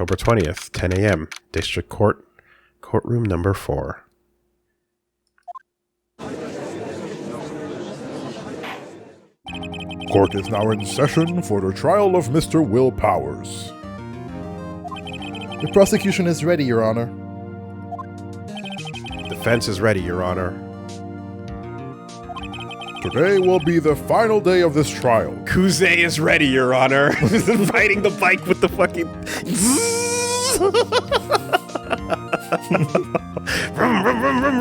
October 20th, 10 a.m., District Court, Courtroom number 4. Court is now in session for the trial of Mr. Will Powers. The prosecution is ready, Your Honor. Defense is ready, Your Honor. Today will be the final day of this trial. Kuze is ready, Your Honor. Riding the bike with the fucking... Vroom, vroom, vroom, vroom,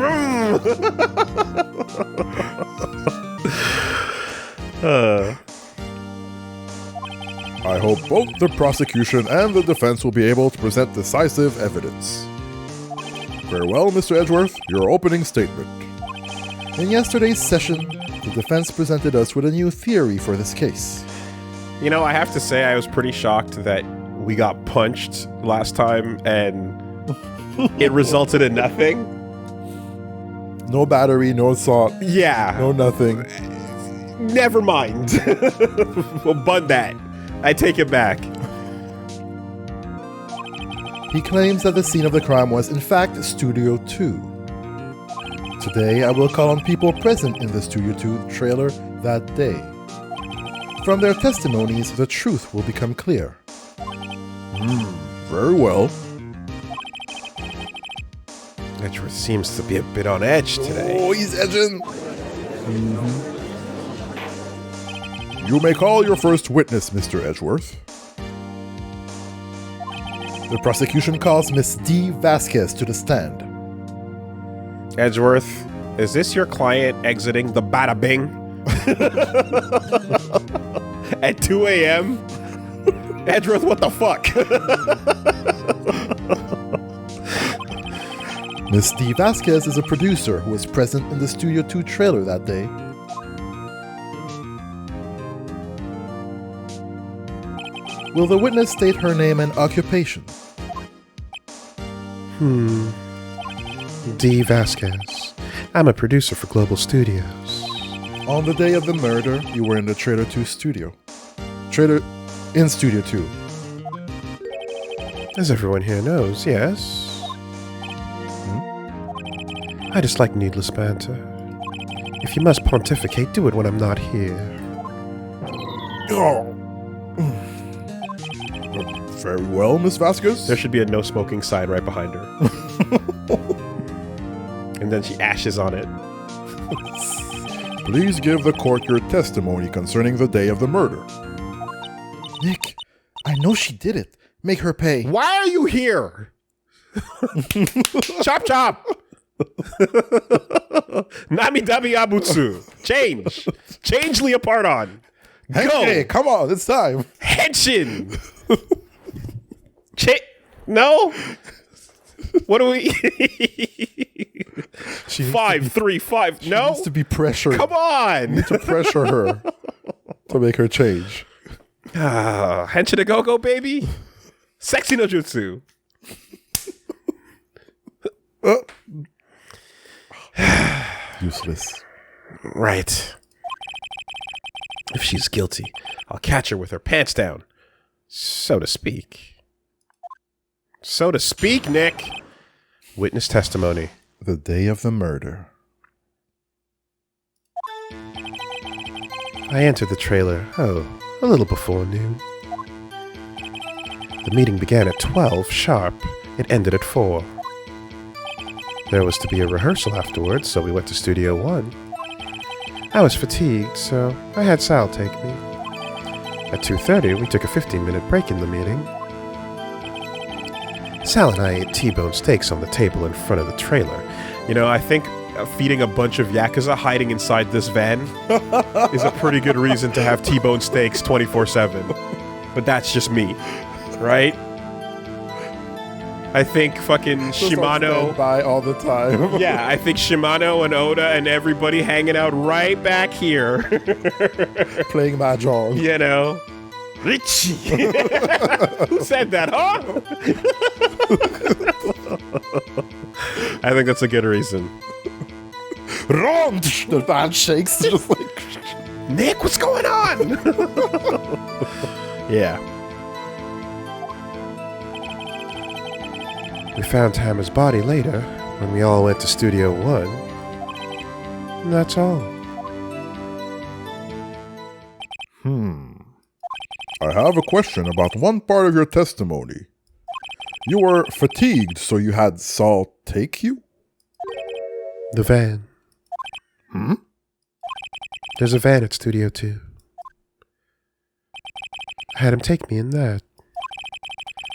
vroom. I hope both the prosecution and the defense will be able to present decisive evidence. Very well, Mr. Edgeworth, your opening statement. In yesterday's session, the defense presented us with a new theory for this case. You know, I have to say I was pretty shocked that we got punched last time and it resulted in nothing. No battery, no assault. Yeah. No nothing. Never mind. We'll bun that. I take it back. He claims that the scene of the crime was, in fact, Studio 2. Today, I will call on people present in the Studio 2 trailer that day. From their testimonies, the truth will become clear. Very well. Edgeworth seems to be a bit on edge today. Oh, he's edging. You may call your first witness, Mr. Edgeworth. The prosecution calls Miss D. Vasquez to the stand. Edgeworth, is this your client exiting the Bada Bing at 2 a.m.? Edgeworth, what the fuck? Miss D. Vasquez is a producer who was present in the Studio 2 trailer that day. Will the witness state her name and occupation? D. Vasquez. I'm a producer for Global Studios. On the day of the murder, you were in the Trailer 2 studio. In Studio 2. As everyone here knows, yes. I dislike needless banter. If you must pontificate, do it when I'm not here. Oh. Very well, Miss Vasquez. There should be a no smoking sign right behind her. And then she ashes on it. Please give the court your testimony concerning the day of the murder. Nick, I know she did it. Make her pay. Why are you here? Chop chop. Nami Dami Abutsu. Change. Change Leopardon. Go. Hey, come on, it's time. Henshin. No? What do we... 5, 3, 5. She No? needs to be pressured. Come on. To pressure her to make her change. Henshin a go-go, baby. Sexy no jutsu. Useless. Right. If she's guilty, I'll catch her with her pants down. So to speak. So to speak, Nick. Witness testimony. The day of the murder. I entered the trailer, a little before noon. The meeting began at 12 sharp. It ended at 4. There was to be a rehearsal afterwards, so we went to Studio 1. I was fatigued, so I had Sal take me. At 2:30, we took a 15-minute break in the meeting. Sal and I ate T-bone steaks on the table in front of the trailer. You know, I think feeding a bunch of Yakuza hiding inside this van is a pretty good reason to have T-bone steaks 24/7. But that's just me, right? I think fucking Shimano... by all the time. Yeah, I think Shimano and Oda and everybody hanging out right back here. Playing mahjong. You know. Richie. Who said that, huh? I think that's a good reason. Run! The band shakes. Just like... Nick, what's going on? Yeah. We found Hammer's body later, when we all went to Studio 1. And that's all. I have a question about one part of your testimony. You were fatigued, so you had Saul take you? The van. There's a van at Studio 2. I had him take me in that.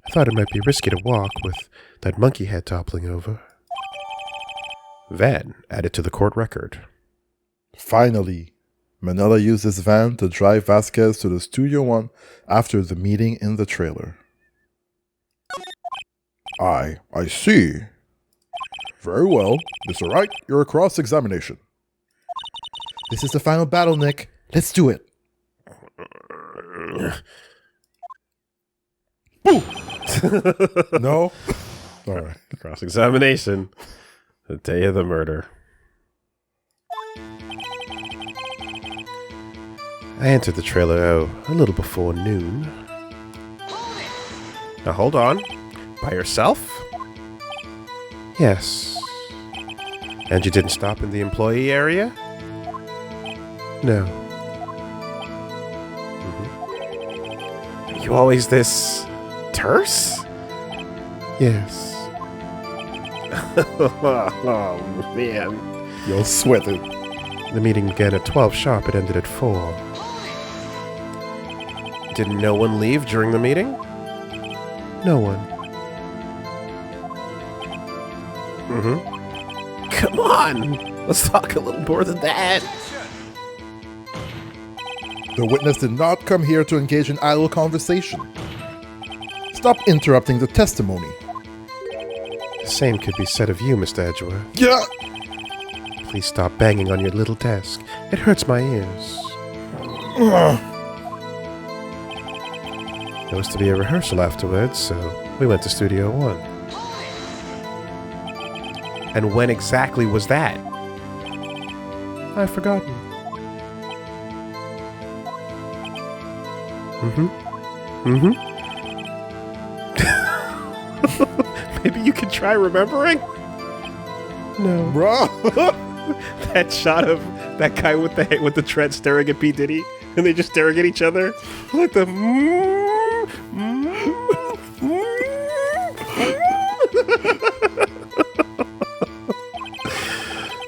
I thought it might be risky to walk with that monkey head toppling over. Van added to the court record. Finally, Manila used his van to drive Vasquez to the Studio 1 after the meeting in the trailer. I see. Very well. Mr. Wright, your cross-examination. This is the final battle, Nick. Let's do it. Boo! No? All right. Cross-examination. The day of the murder. I entered the trailer, a little before noon. Now hold on. By yourself? Yes. And you didn't stop in the employee area? No. Are you always this terse? Yes. Oh, man. You'll sweat it. The meeting began at 12 sharp. It ended at 4. Did no one leave during the meeting? No one. Come on! Let's talk a little more than that. The witness did not come here to engage in idle conversation. Stop interrupting the testimony. The same could be said of you, Mr. Edgeworth. Yeah! Please stop banging on your little desk. It hurts my ears. There was to be a rehearsal afterwards, so we went to Studio 1. And when exactly was that? I've forgotten. Maybe you could try remembering? No. Bro! That shot of that guy with the tread staring at P. Diddy, and they just staring at each other like the.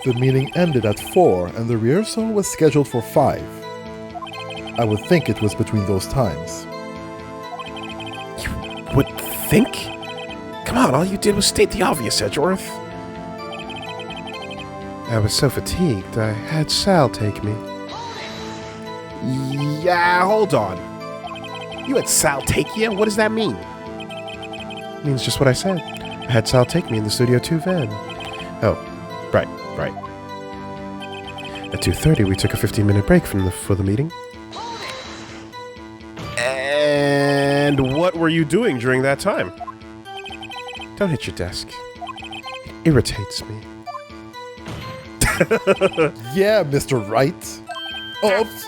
The meeting ended at 4 and the rehearsal was scheduled for 5. I would think it was between those times. You would think? Come on, all you did was state the obvious, Edgeworth. I was so fatigued, I had Sal take me. Yeah, hold on. You had Sal take you? What does that mean? It means just what I said. I had Sal take me in the Studio 2 van. Oh, right. At 2:30, we took a 15-minute break for the meeting. And what were you doing during that time? Don't hit your desk. It irritates me. Yeah, Mr. Wright. Oops.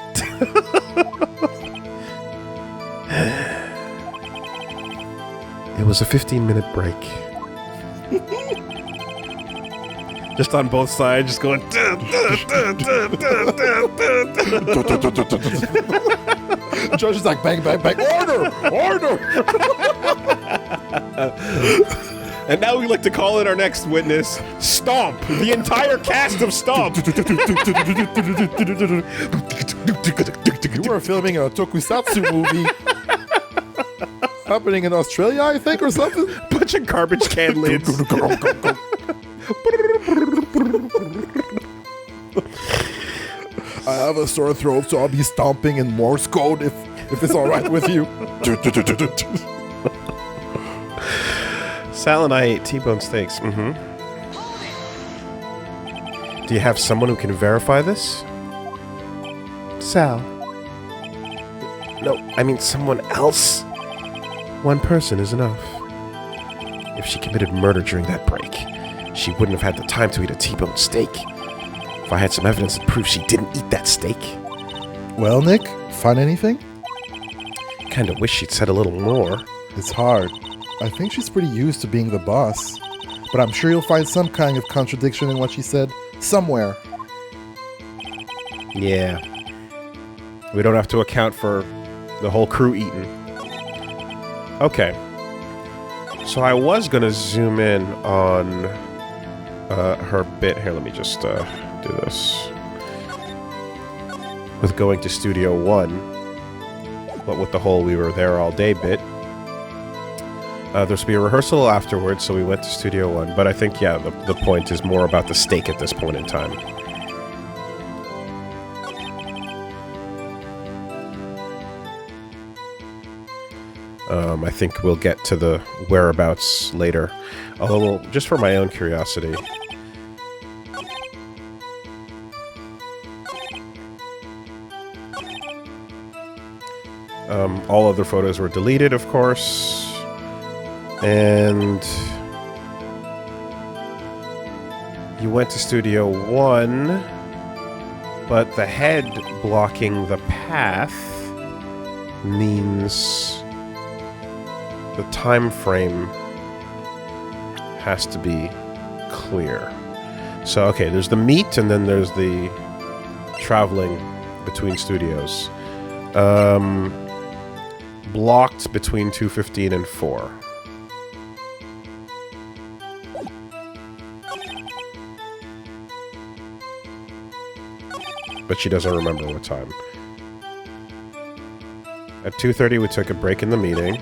It was a 15-minute break. Just on both sides, just going. Judge is like, bang, bang, bang. Order! And now we like to call in our next witness, Stomp, the entire cast of Stomp. You were filming a tokusatsu movie happening in Australia, I think, or something? Bunch of garbage can lids. I have a sore throat, so I'll be stomping in Morse code if it's all right with you. Sal and I ate T-bone steaks. Do you have someone who can verify this? Sal. No, I mean someone else. One person is enough. If she committed murder during that break, she wouldn't have had the time to eat a T-bone steak. If I had some evidence that proves she didn't eat that steak. Well, Nick, find anything? Kinda wish she'd said a little more. It's hard. I think she's pretty used to being the boss. But I'm sure you'll find some kind of contradiction in what she said somewhere. Yeah. We don't have to account for the whole crew eating. Okay. So I was going to zoom in on her bit. Here, let me just do this. With going to Studio 1, but with the whole we were there all day bit. There's to be a rehearsal afterwards, so we went to Studio 1. But I think, yeah, the point is more about the steak at this point in time. I think we'll get to the whereabouts later. Although, just for my own curiosity... all other photos were deleted, of course. And... you went to Studio 1, but the head blocking the path means the time frame has to be clear. So, okay, there's the meet, and then there's the traveling between studios. Blocked between 2:15 and 4. But she doesn't remember what time. At 2:30, we took a break in the meeting.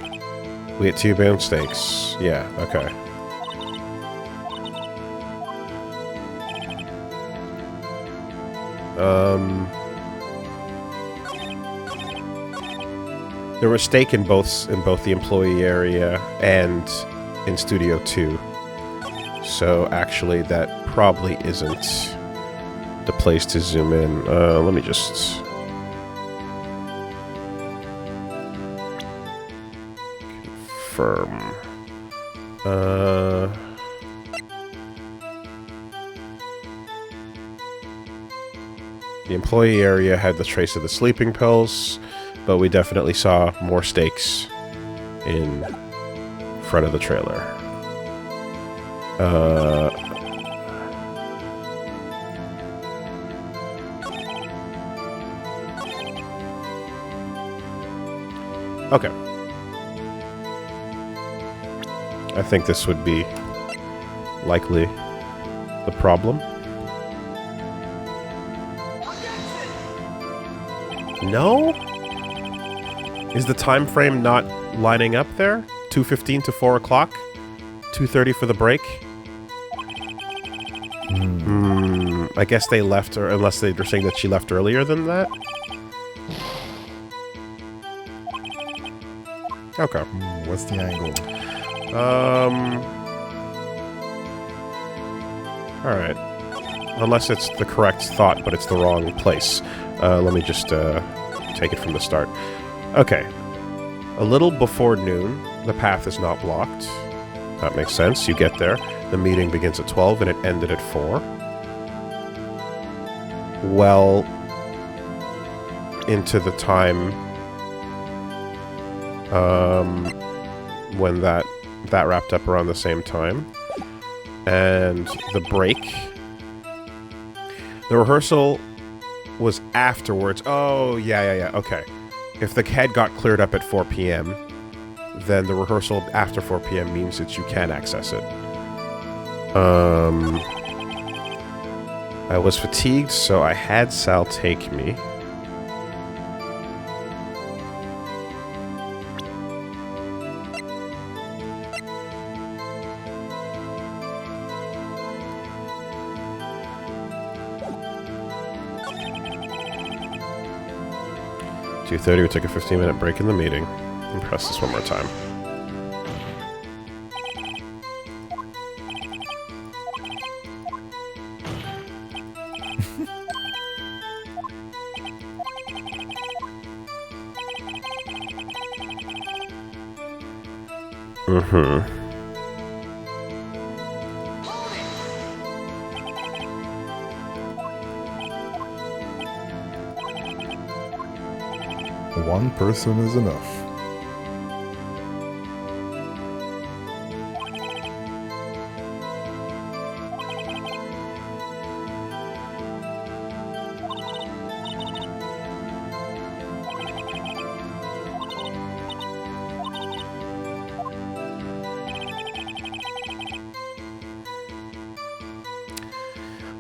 We ate T-bone steaks. Yeah, okay. There was steak in both the employee area and in Studio 2. So actually, that probably isn't the place to zoom in. Let me just... confirm. The employee area had the trace of the sleeping pills, but we definitely saw more steaks in front of the trailer. Okay. I think this would be likely the problem. No? Is the time frame not lining up there? 2:15 to 4 o'clock? 2:30 for the break? I guess they left, or unless they're saying that she left earlier than that? Okay. What's the angle? Alright. Unless it's the correct thought, but it's the wrong place. Let me just take it from the start. Okay. A little before noon, the path is not blocked. That makes sense. You get there. The meeting begins at 12 and it ended at 4. Well into the time when that wrapped up around the same time. And the break. The rehearsal was afterwards. Oh, yeah, okay. If the head got cleared up at 4 p.m., then the rehearsal after 4 p.m. means that you can access it. I was fatigued, so I had Sal take me. At 2:30, we took a 15-minute break in the meeting. And press this one more time. One person is enough.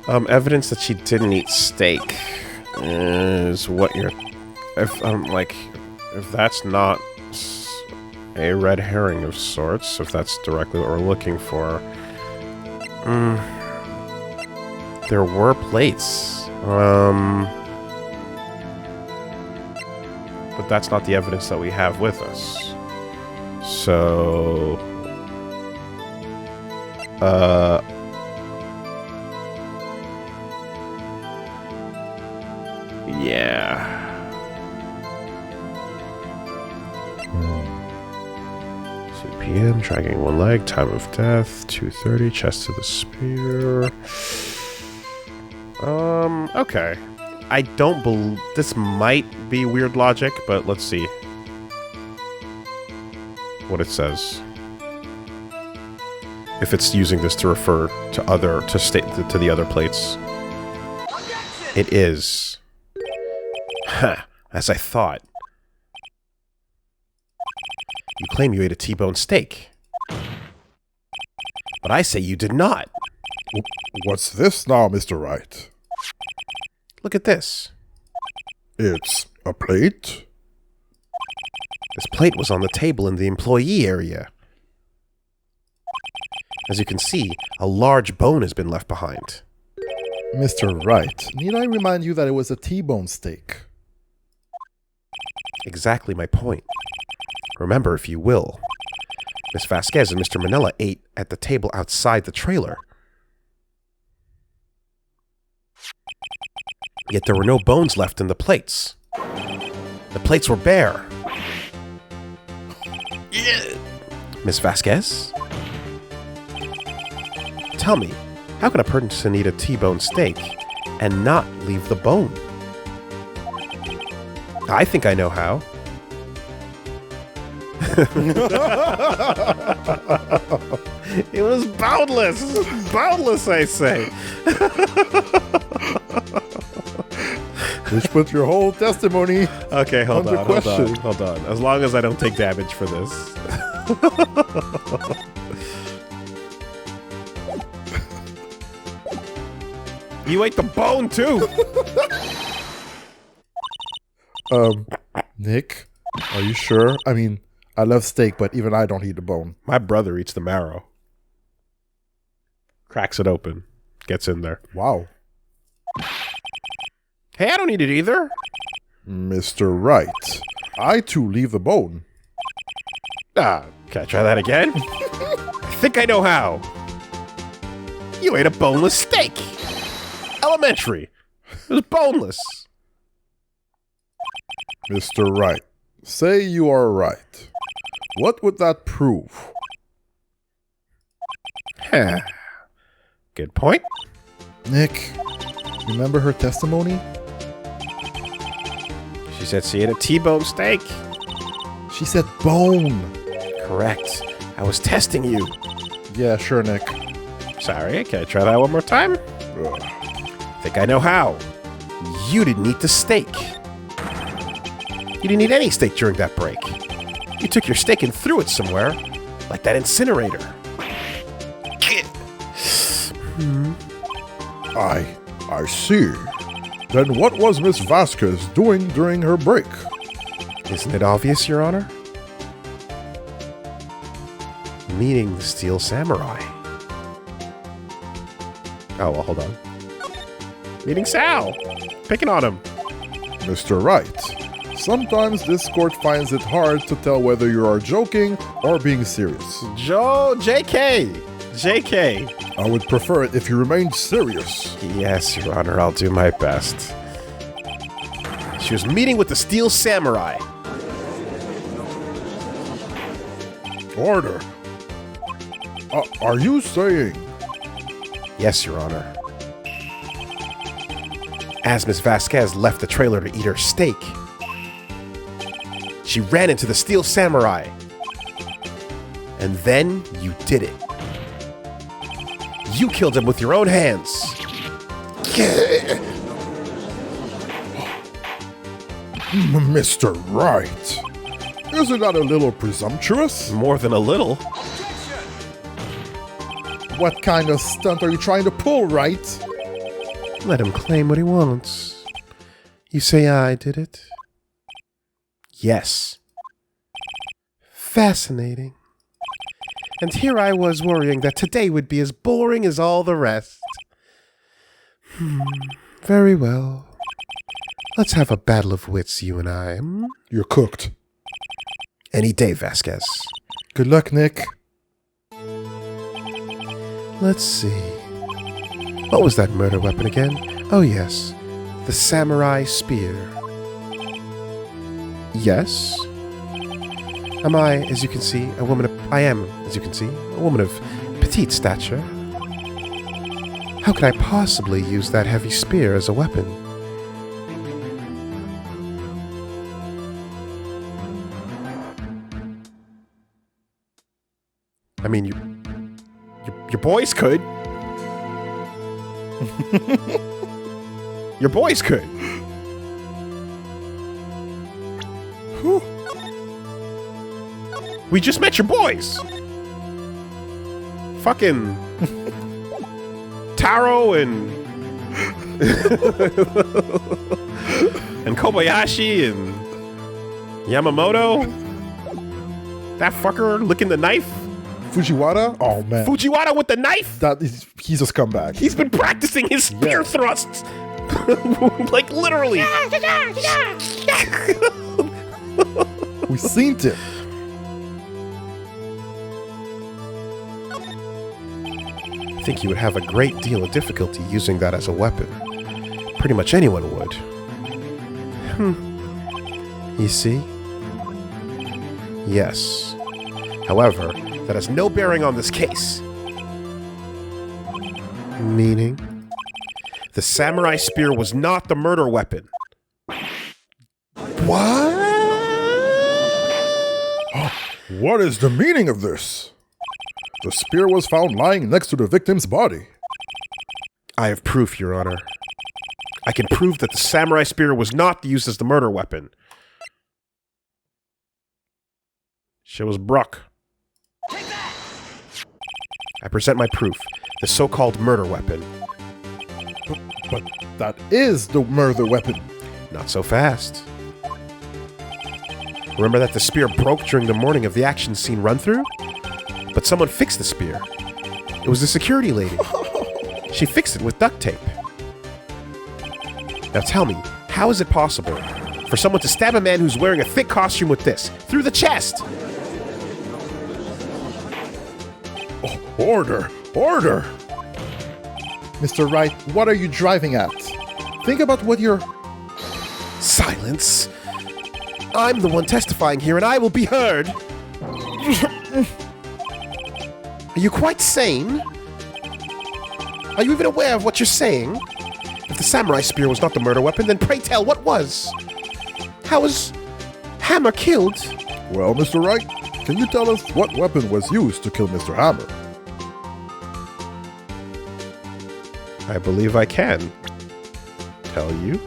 Evidence that she didn't eat steak is what you're... If that's not a red herring of sorts, if that's directly what we're looking for... there were plates. But that's not the evidence that we have with us. So... yeah. 2 p.m. Dragging one leg. Time of death. 2:30. Chest to the spear. Okay. I don't believe... This might be weird logic, but let's see what it says. If it's using this to refer to to the other plates. It is. Ha! As I thought. You claim you ate a T-bone steak. But I say you did not. What's this now, Mr. Wright? Look at this. It's a plate? This plate was on the table in the employee area. As you can see, a large bone has been left behind. Mr. Wright, need I remind you that it was a T-bone steak? Exactly my point. Remember, if you will, Miss Vasquez and Mr. Manila ate at the table outside the trailer. Yet there were no bones left in the plates. The plates were bare. Miss Vasquez? Tell me, how can a person eat a T-bone steak and not leave the bone? I think I know how. It was boundless! Boundless, I say! Which put your whole testimony Okay, hold under on. As long as I don't take damage for this. You ate the bone, too! Nick, are you sure? I mean, I love steak, but even I don't eat the bone. My brother eats the marrow. Cracks it open. Gets in there. Wow. Hey, I don't eat it either. Mr. Wright, I too leave the bone. Can I try that again? I think I know how. You ate a boneless steak. Elementary. It was boneless. Mr. Wright, say you are right. What would that prove? Good point. Nick, remember her testimony? She said she ate a T-bone steak. She said bone. Correct. I was testing you. Yeah, sure, Nick. Sorry, can I try that one more time? Think I know how. You didn't eat the steak. You didn't eat any steak during that break. You took your steak and threw it somewhere, like that incinerator. I see. Then what was Miss Vasquez doing during her break? Isn't it obvious, Your Honor? Meeting the Steel Samurai. Oh, well, hold on. Meeting Sal! Picking on him. Mr. Wright, sometimes this court finds it hard to tell whether you are joking or being serious. JK! I would prefer it if you remained serious. Yes, Your Honor, I'll do my best. She was meeting with the Steel Samurai. Order. Are you saying? Yes, Your Honor. As Miss Vasquez left the trailer to eat her steak, she ran into the Steel Samurai. And then you did it. You killed him with your own hands. Mr. Wright, isn't that a little presumptuous? More than a little. What kind of stunt are you trying to pull, Wright? Let him claim what he wants. You say I did it? Yes. Fascinating. And here I was worrying that today would be as boring as all the rest. Very well. Let's have a battle of wits, you and I. You're cooked. Any day, Vasquez. Good luck, Nick. Let's see. What was that murder weapon again? Oh, yes. The samurai spear. Yes. Am I, as you can see, a woman of... I am, as you can see, a woman of petite stature. How could I possibly use that heavy spear as a weapon? I mean, your boys could. Your boys could. Whew. We just met your boys. Fucking Taro and and Kobayashi and Yamamoto. That fucker licking the knife. Fujiwara? Oh, man. Fujiwara with the knife? He's a scumbag. He's been practicing his spear thrusts. Like, literally. We've seen it. I think you would have a great deal of difficulty using that as a weapon. Pretty much anyone would. You see? Yes. However, that has no bearing on this case. Meaning? The samurai spear was not the murder weapon. What? What is the meaning of this? The spear was found lying next to the victim's body. I have proof, Your Honor. I can prove that the samurai spear was not used as the murder weapon. Shit was Bruck. I present my proof, the so-called murder weapon. But that is the murder weapon. Not so fast. Remember that the spear broke during the morning of the action scene run-through? But someone fixed the spear. It was the security lady. She fixed it with duct tape. Now tell me, how is it possible for someone to stab a man who's wearing a thick costume with this, through the chest? Oh, order! Order! Mr. Wright, what are you driving at? Think about what you're... Silence. I'm the one testifying here and I will be heard. Are you quite sane? Are you even aware of what you're saying? If the samurai spear was not the murder weapon, then pray tell, what was? How was Hammer killed? Well, Mr. Wright, can you tell us what weapon was used to kill Mr. Hammer? I believe I can tell you.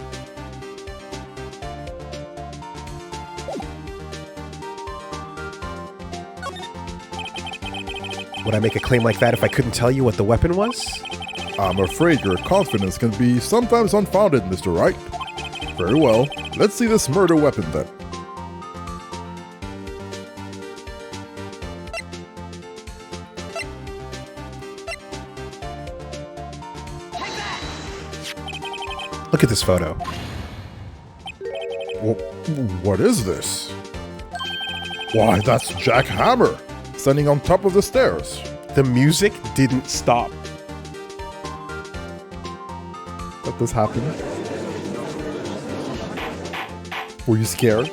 Would I make a claim like that if I couldn't tell you what the weapon was? I'm afraid your confidence can be sometimes unfounded, Mr. Wright. Very well, let's see this murder weapon then. Look at this photo. What is this? Why, that's Jack Hammer, standing on top of the stairs. The music didn't stop. Let this happen. Were you scared?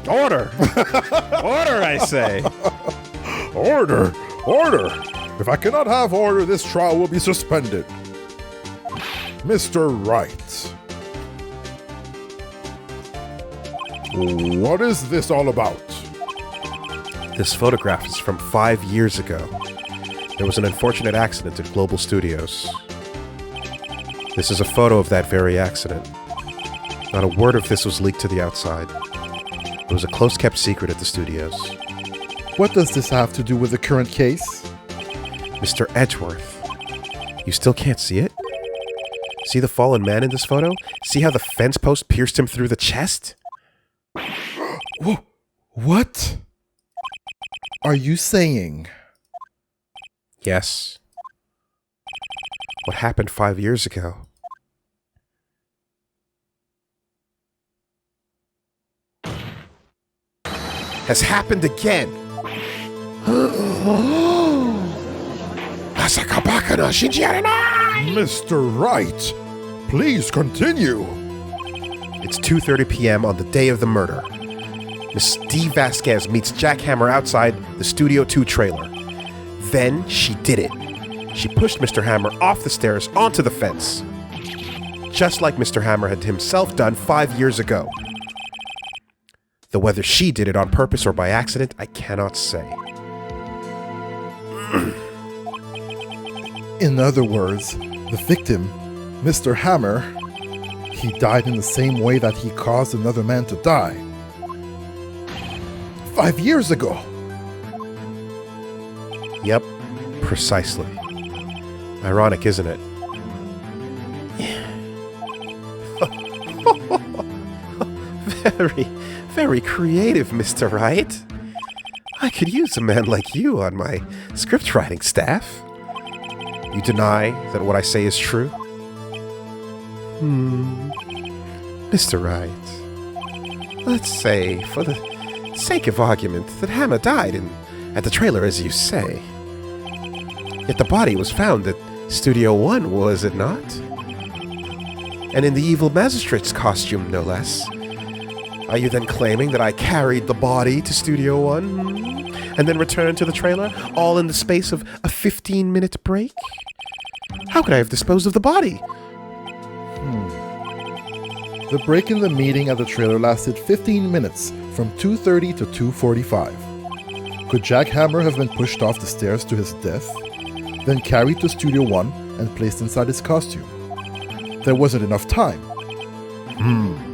Order! Order, I say! Order! Order! If I cannot have order, this trial will be suspended. Mr. Wright. What is this all about? This photograph is from 5 years ago. There was an unfortunate accident at Global Studios. This is a photo of that very accident. Not a word of this was leaked to the outside. It was a close-kept secret at the studios. What does this have to do with the current case? Mr. Edgeworth, you still can't see it? See the fallen man in this photo? See how the fence post pierced him through the chest? What? Are you saying? Yes. What happened 5 years ago? Has happened again. Mr. Wright, please continue. It's 2:30 p.m. on the day of the murder. Miss D. Vasquez meets Jack Hammer outside the Studio 2 trailer. Then she did it. She pushed Mr. Hammer off the stairs onto the fence. Just like Mr. Hammer had himself done 5 years ago. Though whether she did it on purpose or by accident, I cannot say. In other words, the victim, Mr. Hammer, he died in the same way that he caused another man to die. 5 years ago. Yep, precisely. Ironic, isn't it? Very creative, Mr. Wright. I could use a man like you on my script writing staff. You deny that what I say is true? Mr. Wright, let's say, for the sake of argument, that Hammer died at the trailer, as you say. Yet the body was found at Studio 1, was it not? And in the evil magistrate's costume, no less. Are you then claiming that I carried the body to Studio 1 and then returned to the trailer, all in the space of a 15-minute break? How could I have disposed of the body? The break in the meeting at the trailer lasted 15 minutes, from 2:30 to 2:45. Could Jack Hammer have been pushed off the stairs to his death, then carried to Studio 1 and placed inside his costume? There wasn't enough time.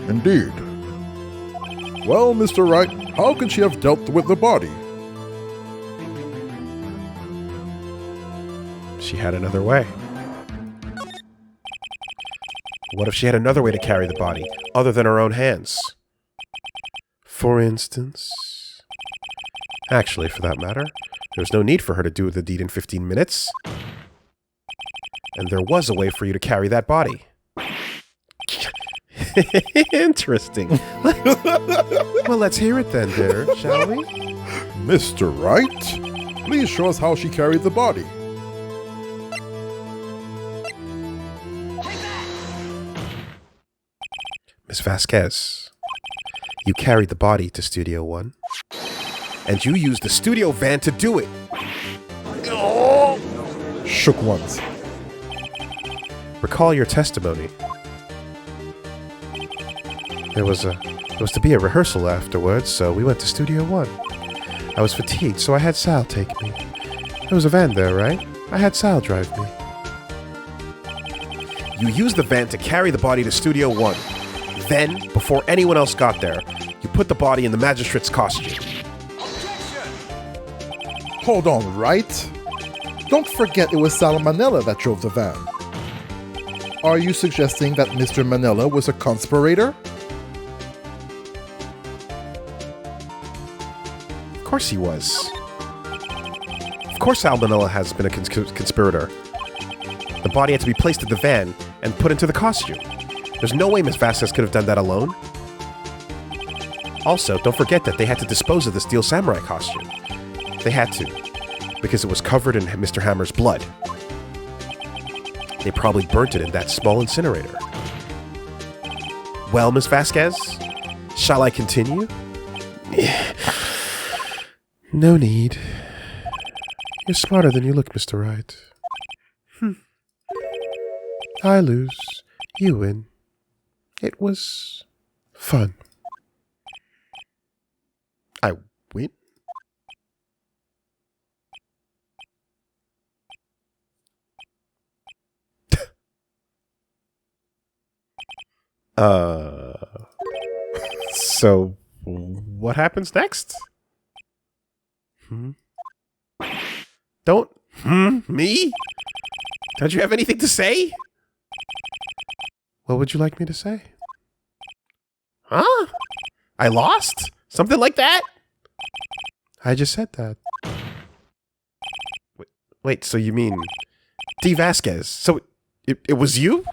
Indeed. Well, Mr. Wright, how could she have dealt with the body? She had another way. What if she had another way to carry the body, other than her own hands? For instance... Actually, for that matter, there was no need for her to do the deed in 15 minutes. And there was a way for you to carry that body. Interesting. Well, let's hear it then, dear, shall we? Mr. Wright, please show us how she carried the body. Miss Vasquez, you carried the body to Studio 1, and you used the studio van to do it. Shook ones. Recall your testimony. There was to be a rehearsal afterwards, so we went to Studio 1. I was fatigued, so I had Sal take me. There was a van there, right? I had Sal drive me. You used the van to carry the body to Studio 1. Then, before anyone else got there, you put the body in the magistrate's costume. Hold on, Wright. Don't forget it was Sal Manella that drove the van. Are you suggesting that Mr. Manella was a conspirator? Of course he was. Of course Sal Manella has been a conspirator. The body had to be placed in the van and put into the costume. There's no way Miss Vasquez could have done that alone. Also, don't forget that they had to dispose of the Steel Samurai costume. They had to, because it was covered in Mr. Hammer's blood. They probably burnt it in that small incinerator. Well, Miss Vasquez, shall I continue? No need. You're smarter than you look, Mr. Wright. I lose. You win. It was fun. I win? So what happens next? Don't me? Don't you have anything to say? What would you like me to say? Huh? I lost? Something like that? I just said that. Wait, so you mean D. Vasquez? So it was you?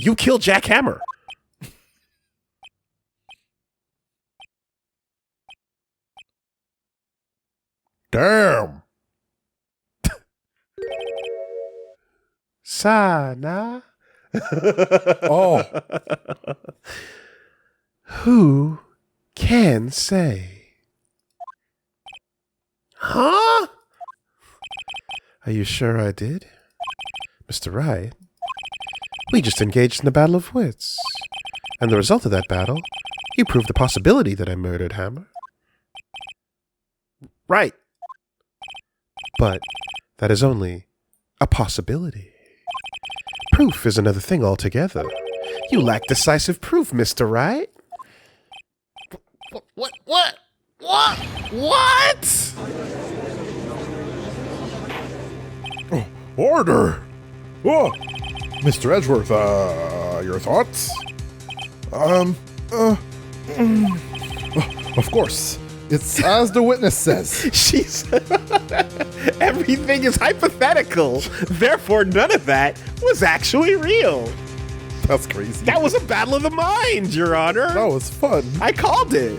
You killed Jack Hammer. Damn! Sana? Oh, Who can say? Huh? Are you sure I did? Mr. Wright, we just engaged in a battle of wits. And the result of that battle, you proved the possibility that I murdered Hammer. Right. But that is only a possibility. Proof is another thing altogether. You lack decisive proof, Mr. Wright. What? order! Oh, Mr. Edgeworth, your thoughts? Of course. It's as the witness says. She's... Everything is hypothetical. Therefore, none of that was actually real. That's crazy. That was a battle of the minds, Your Honor. That was fun. I called it.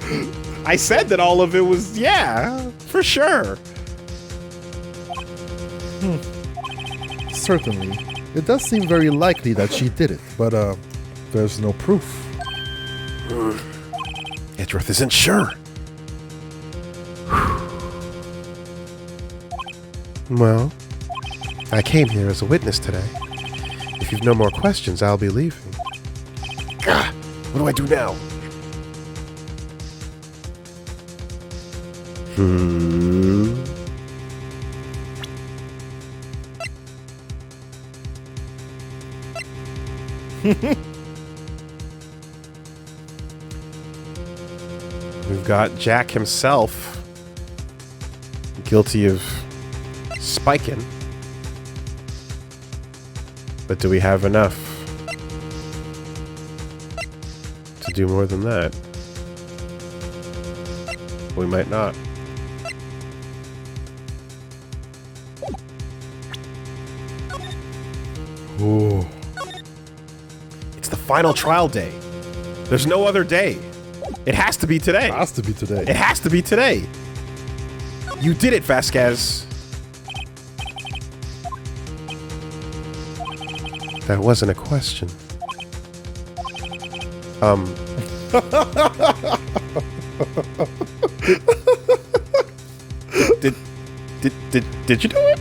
I said that all of it was, yeah, for sure. Certainly. It does seem very likely that she did it, but there's no proof. Edgeworth isn't sure. Well, I came here as a witness today. If you've no more questions, I'll be leaving. God, what do I do now? We've got Jack himself, guilty of spiking. But do we have enough to do more than that? We might not. Ooh. It's the final trial day. There's no other day. It has to be today. It has to be today. It has to be today. You did it, Vasquez. That wasn't a question. Did you do it?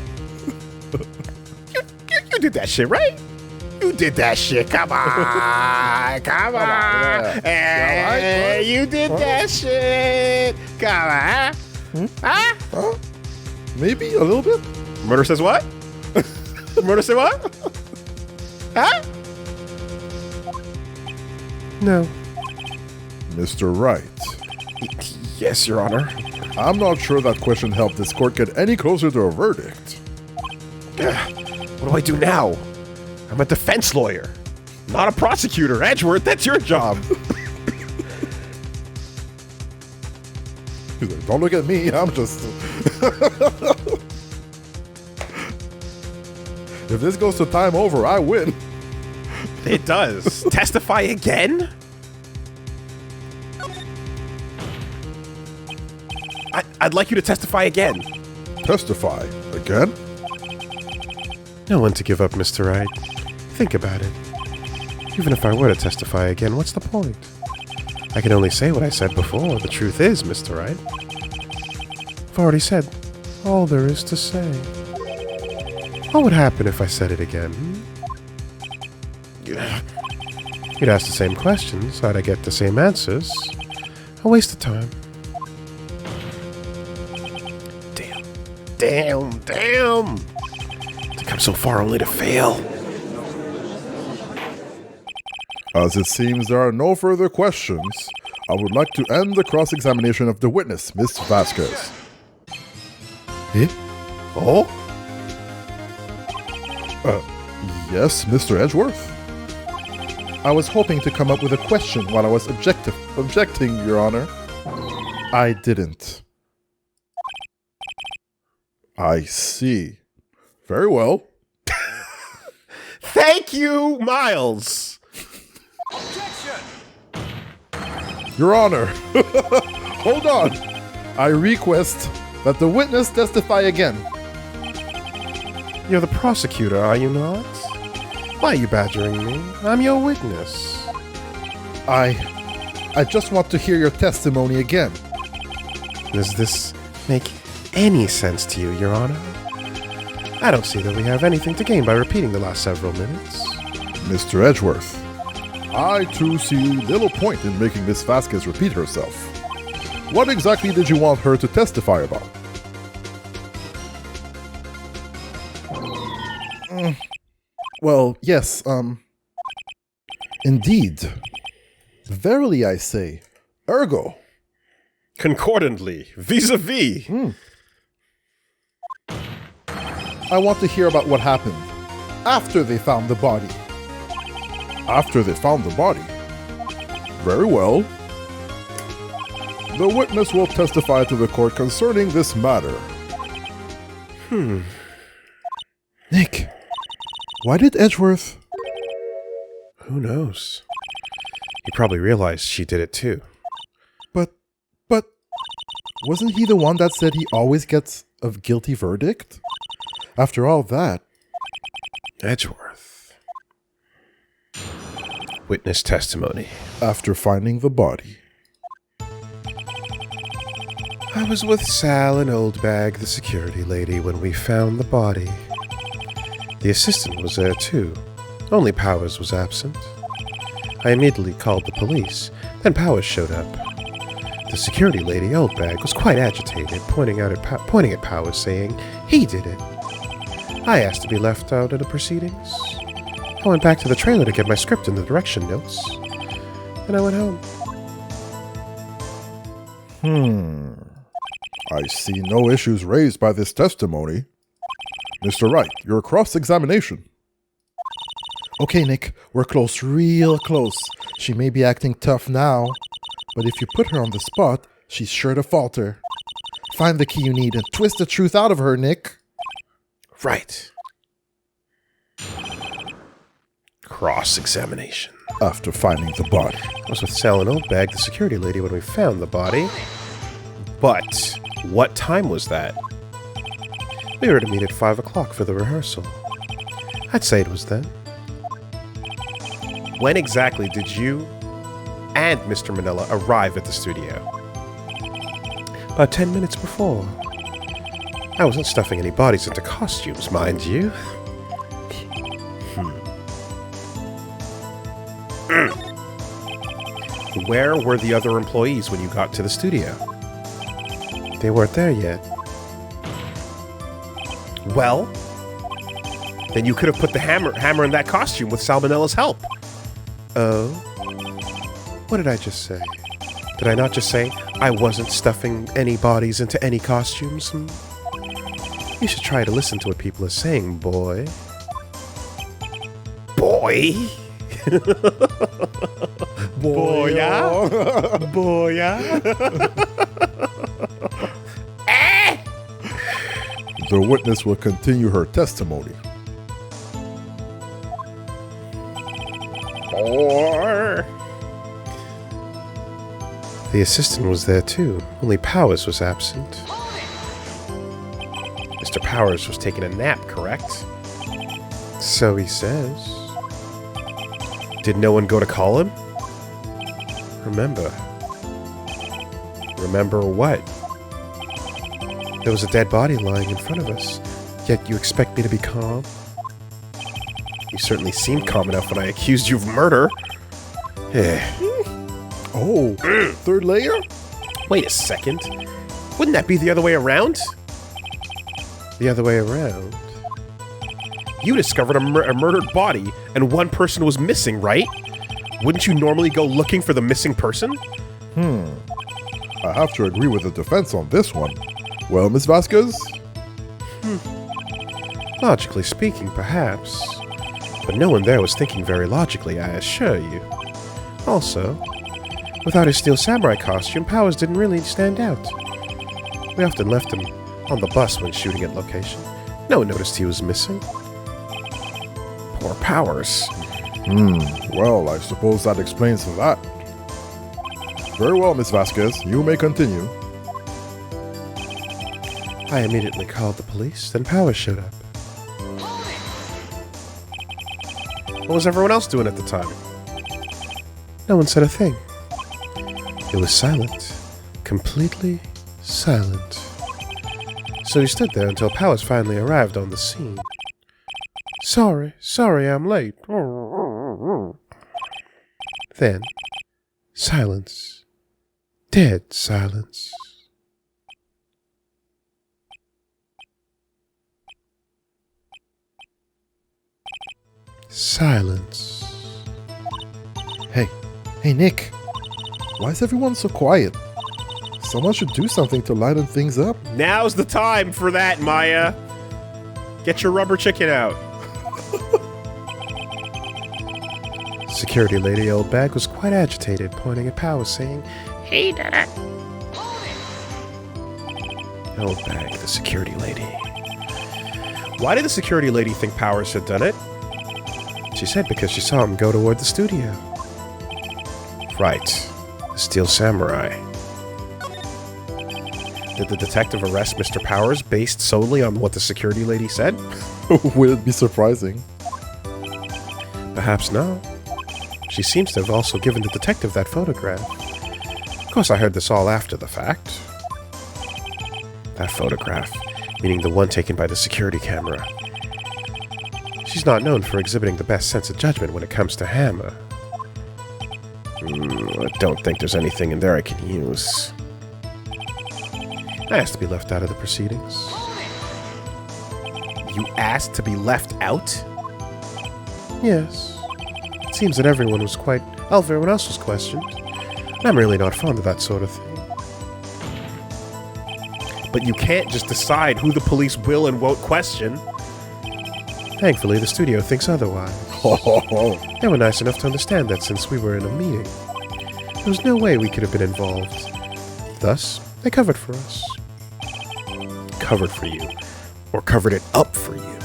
You did that shit, right? You did that shit. Come on. Come on. Hey, you did that shit. Come on. Huh? Maybe a little bit? Murder says what? Murder say what? Huh? No. Mr. Wright. Yes, Your Honor. I'm not sure that question helped this court get any closer to a verdict. What do I do now? I'm a defense lawyer, not a prosecutor. Edgeworth, that's your job. He's like, don't look at me, I'm just... If this goes to time over, I win. It does. Testify again? I'd like you to testify again. Testify? Again? No one to give up, Mr. Wright. Think about it. Even if I were to testify again, what's the point? I can only say what I said before. The truth is, Mr. Wright, I've already said all there is to say. What would happen if I said it again? You'd ask the same questions. I'd get the same answers. A waste of time. Damn. To come so far only to fail. As it seems there are no further questions, I would like to end the cross-examination of the witness, Miss Vasquez. Eh? Oh? Yes, Mr. Edgeworth? I was hoping to come up with a question while I was objecting, Your Honor. I didn't. I see. Very well. Thank you, Miles! Your Honor, Hold on. I request that the witness testify again. You're the prosecutor, are you not? Why are you badgering me? I'm your witness. I just want to hear your testimony again. Does this make any sense to you, Your Honor? I don't see that we have anything to gain by repeating the last several minutes. Mr. Edgeworth, I too see little point in making Miss Vasquez repeat herself. What exactly did you want her to testify about? Well, yes, indeed. Verily I say, ergo. Concordantly, vis-a-vis. I want to hear about what happened after they found the body. After they found the body? Very well. The witness will testify to the court concerning this matter. Nick, why did Edgeworth... Who knows? He probably realized she did it too. But wasn't he the one that said he always gets a guilty verdict? After all that... Edgeworth. Witness testimony. After finding the body. I was with Sal and Oldbag, the security lady, when we found the body. The assistant was there too. Only Powers was absent. I immediately called the police. Then Powers showed up. The security lady, Oldbag, was quite agitated, pointing at Powers, saying he did it. I asked to be left out of the proceedings. I went back to the trailer to get my script and the direction notes. Then I went home. I see no issues raised by this testimony. Mr. Wright, your cross-examination. Okay, Nick, we're close, real close. She may be acting tough now, but if you put her on the spot, she's sure to falter. Find the key you need and twist the truth out of her, Nick. Right. Cross-examination. After finding the body. I was with Sal and Oldbag, the security lady, when we found the body. But what time was that? We were to meet at 5 o'clock for the rehearsal. I'd say it was then. When exactly did you and Mr. Manila arrive at the studio? About 10 minutes before. I wasn't stuffing any bodies into costumes, mind you. Where were the other employees when you got to the studio? They weren't there yet. Well, then you could have put the hammer in that costume with Salmonella's help. Oh? What did I just say? Did I not just say I wasn't stuffing any bodies into any costumes? You should try to listen to what people are saying, boy. Boy? Boya? Boya? The witness will continue her testimony. Or... The assistant was there too, only Powers was absent. Mr. Powers was taking a nap, correct? So he says. Did no one go to call him? Remember. Remember what? There was a dead body lying in front of us, yet you expect me to be calm? You certainly seemed calm enough when I accused you of murder. Oh, third layer? Wait a second. Wouldn't that be the other way around? The other way around? You discovered a murdered body, and one person was missing, right? Wouldn't you normally go looking for the missing person? I have to agree with the defense on this one. Well, Miss Vasquez? Logically speaking, perhaps. But no one there was thinking very logically, I assure you. Also, without his steel samurai costume, Powers didn't really stand out. We often left him on the bus when shooting at location. No one noticed he was missing. Poor Powers. Well, I suppose that explains that. Very well, Miss Vasquez. You may continue. I immediately called the police, then Powers showed up. What was everyone else doing at the time? No one said a thing. It was silent. Completely silent. So he stood there until Powers finally arrived on the scene. Sorry I'm late. Then, silence. Dead silence. Silence. Hey Nick, why is everyone so quiet? Someone should do something to lighten things up. Now's the time for that, Maya. Get your rubber chicken out. Security lady Old Bag was quite agitated, pointing at Powers, saying, "He did it." Old Bag, the security lady. Why did the security lady think Powers had done it? She said because she saw him go toward the studio. Right. The Steel Samurai. Did the detective arrest Mr. Powers based solely on what the security lady said? Would it be surprising? Perhaps not. She seems to have also given the detective that photograph. Of course, I heard this all after the fact. That photograph, meaning the one taken by the security camera. She's not known for exhibiting the best sense of judgment when it comes to Hammer. I don't think there's anything in there I can use. I asked to be left out of the proceedings. You asked to be left out? Yes. It seems that everyone else was questioned. And I'm really not fond of that sort of thing. But you can't just decide who the police will and won't question. Thankfully, the studio thinks otherwise. They were nice enough to understand that since we were in a meeting, there was no way we could have been involved. Thus, they covered for us. Covered for you. Or covered it up for you.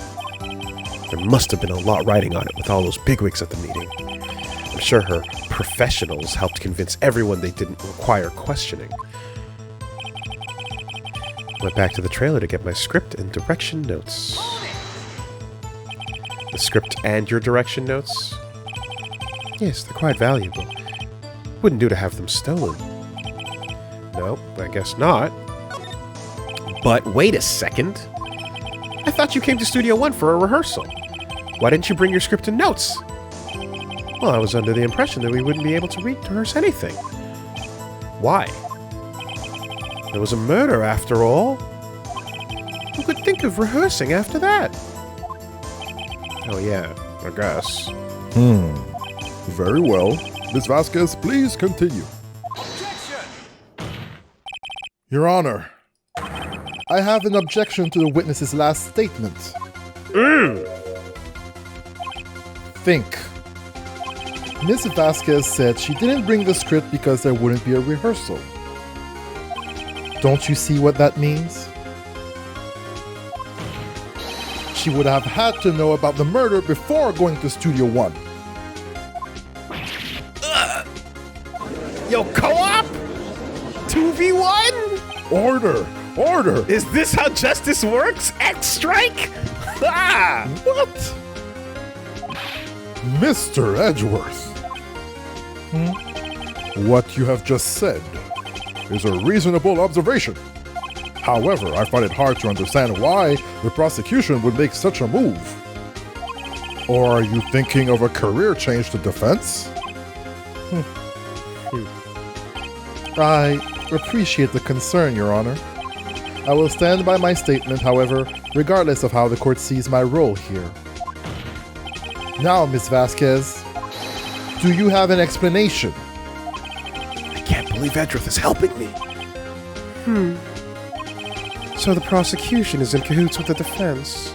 There must have been a lot riding on it with all those bigwigs at the meeting. I'm sure her professionals helped convince everyone they didn't require questioning. Went back to the trailer to get my script and direction notes. The script and your direction notes? Yes, they're quite valuable. Wouldn't do to have them stolen. No, I guess not. But wait a second. I thought you came to Studio One for a rehearsal. Why didn't you bring your script and notes? Well, I was under the impression that we wouldn't be able to rehearse anything. Why? There was a murder after all. Who could think of rehearsing after that? Oh yeah, I guess. Very well. Miss Vasquez, please continue. Your Honor, I have an objection to the witness's last statement. Think. Miss Vasquez said she didn't bring the script because there wouldn't be a rehearsal. Don't you see what that means? She would have had to know about the murder before going to Studio One. Yo, co-op? 2v1? Order! Order! Is this how justice works? X-Strike? Ah! What? Mr. Edgeworth! What you have just said is a reasonable observation. However, I find it hard to understand why the prosecution would make such a move. Or are you thinking of a career change to defense? I appreciate the concern, Your Honor. I will stand by my statement, however, regardless of how the court sees my role here. Now, Ms. Vasquez, do you have an explanation? I can't believe Edgeworth is helping me. So the prosecution is in cahoots with the defense.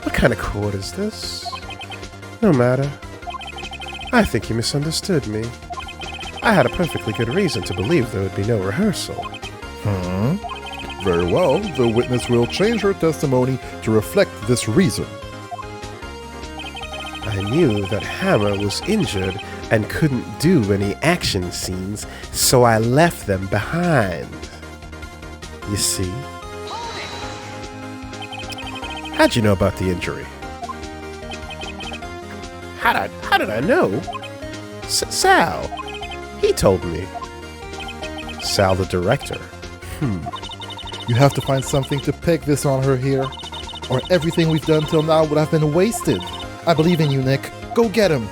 What kind of court is this? No matter. I think he misunderstood me. I had a perfectly good reason to believe there would be no rehearsal. Very well, the witness will change her testimony to reflect this reason. I knew that Hammer was injured and couldn't do any action scenes, so I left them behind. You see? How'd you know about the injury? How did I know? Sal. He told me. Sal, the director. You have to find something to peg this on her here, or everything we've done till now would have been wasted. I believe in you, Nick. Go get him.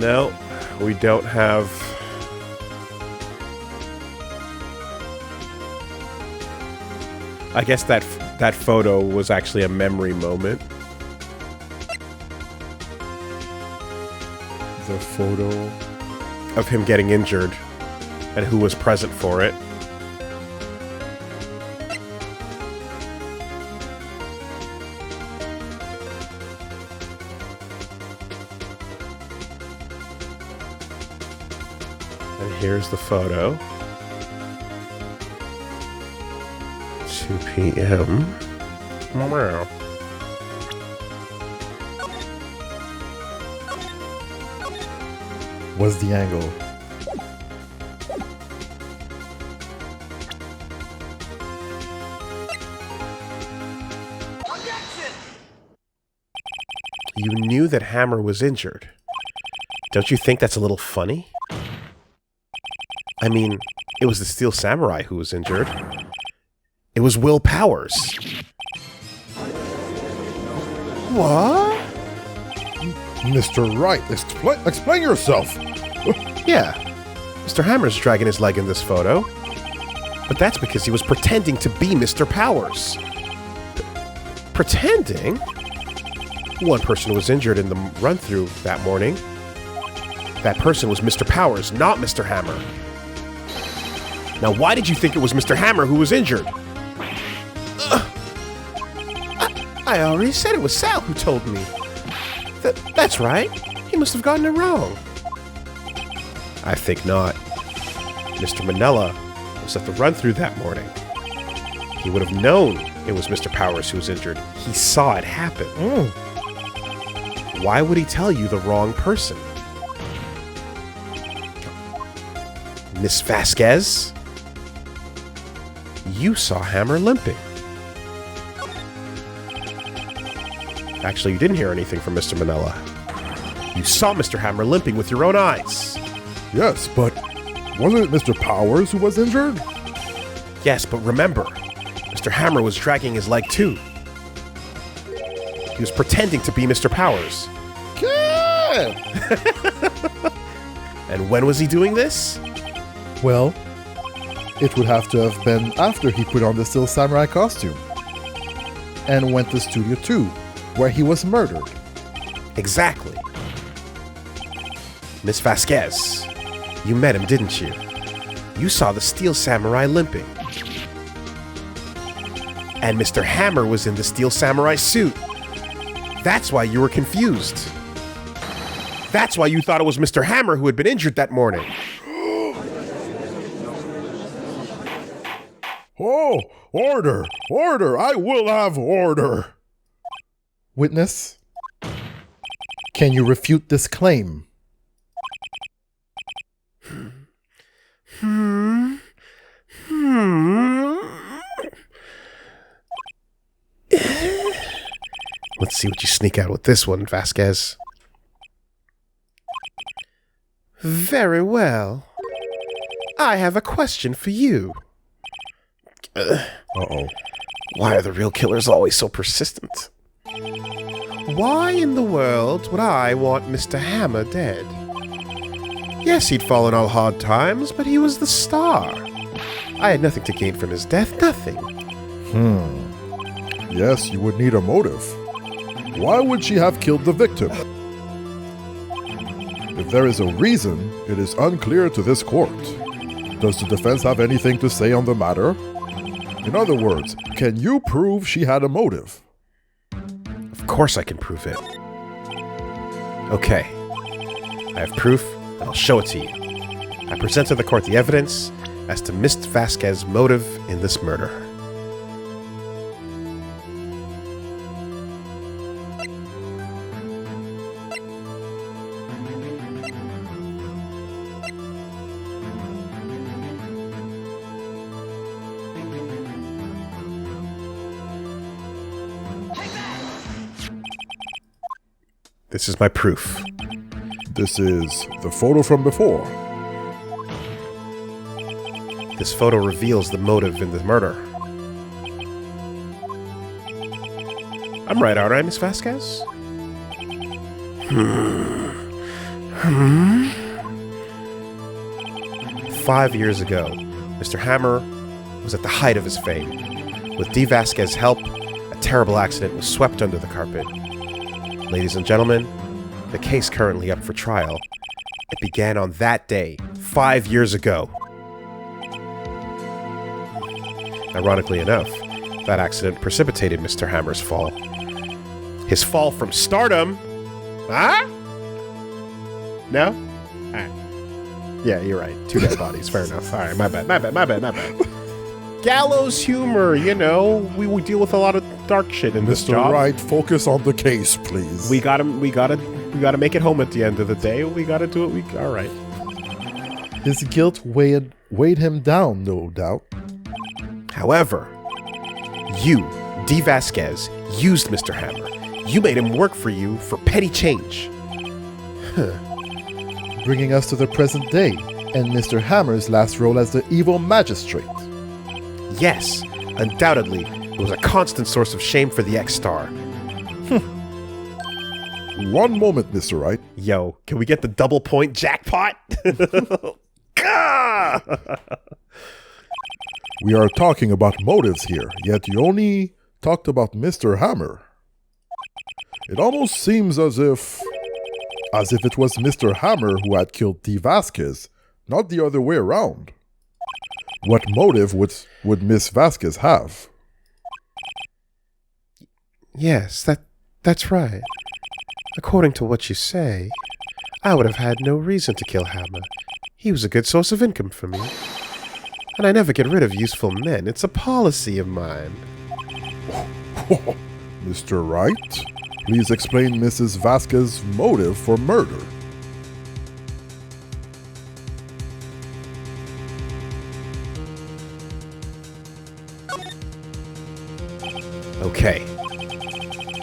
No, we don't have... I guess that photo was actually a memory moment. The photo of him getting injured and who was present for it. And here's the photo. 2 p.m. Wow. What's the angle? You knew that Hammer was injured. Don't you think that's a little funny? I mean, it was the Steel Samurai who was injured. It was Will Powers. What? Mr. Wright, explain yourself. Yeah, Mr. Hammer's dragging his leg in this photo. But that's because he was pretending to be Mr. Powers. Pretending? One person was injured in the run-through that morning. That person was Mr. Powers, not Mr. Hammer. Now, why did you think it was Mr. Hammer who was injured? I already said it was Sal who told me. That's right. He must have gotten it wrong. I think not. Mr. Manella was at the run-through that morning. He would have known it was Mr. Powers who was injured. He saw it happen. Why would he tell you the wrong person? Miss Vasquez? You saw Hammer limping. Actually, you didn't hear anything from Mr. Manella. You saw Mr. Hammer limping with your own eyes. Yes, but wasn't it Mr. Powers who was injured? Yes, but remember, Mr. Hammer was dragging his leg too. He was pretending to be Mr. Powers. Yeah. And when was he doing this? Well, it would have to have been after he put on the Steel Samurai costume and went to Studio 2, where he was murdered. Exactly. Miss Vasquez, you met him, didn't you? You saw the Steel Samurai limping. And Mr. Hammer was in the Steel Samurai suit. That's why you were confused. That's why you thought it was Mr. Hammer who had been injured that morning. Oh, order! Order! I will have order! Witness, can you refute this claim? Let's see what you sneak out with this one, Vasquez. Very well. I have a question for you. Uh-oh. Why are the real killers always so persistent? Why in the world would I want Mr. Hammer dead? Yes, he'd fallen on hard times, but he was the star. I had nothing to gain from his death, nothing. Yes, you would need a motive. Why would she have killed the victim? If there is a reason, it is unclear to this court. Does the defense have anything to say on the matter? In other words, can you prove she had a motive? Of course I can prove it. Okay. I have proof, and I'll show it to you. I present to the court the evidence as to Miss Vasquez's motive in this murder. This is my proof. This is the photo from before. This photo reveals the motive in the murder. I'm right, aren't I, Miss Vasquez? 5 years ago, Mr. Hammer was at the height of his fame. With D. Vasquez's help, a terrible accident was swept under the carpet. Ladies and gentlemen, the case currently up for trial. It began on that day, 5 years ago. Ironically enough, that accident precipitated Mr. Hammer's fall. His fall from stardom? Huh? No? Alright. Yeah, you're right. 2 dead bodies. Fair enough. Alright, my bad. Gallows humor, you know. We deal with a lot of dark shit in this Mr. job. Wright, focus on the case, please. We gotta make it home at the end of the day. We gotta do it. All right. His guilt weighed him down, no doubt. However, you, D. Vasquez, used Mr. Hammer. You made him work for you for petty change. Bringing us to the present day and Mr. Hammer's last role as the evil magistrate. Yes, undoubtedly, it was a constant source of shame for the ex-star. One moment, Mr. Wright. Yo, can we get the double point jackpot? Gah! We are talking about motives here, yet you only talked about Mr. Hammer. It almost seems as if it was Mr. Hammer who had killed D. Vasquez, not the other way around. What motive would Miss Vasquez have? Yes, that's right. According to what you say, I would have had no reason to kill Hammer. He was a good source of income for me. And I never get rid of useful men. It's a policy of mine. Mr. Wright, please explain Mrs. Vasquez's motive for murder. Okay.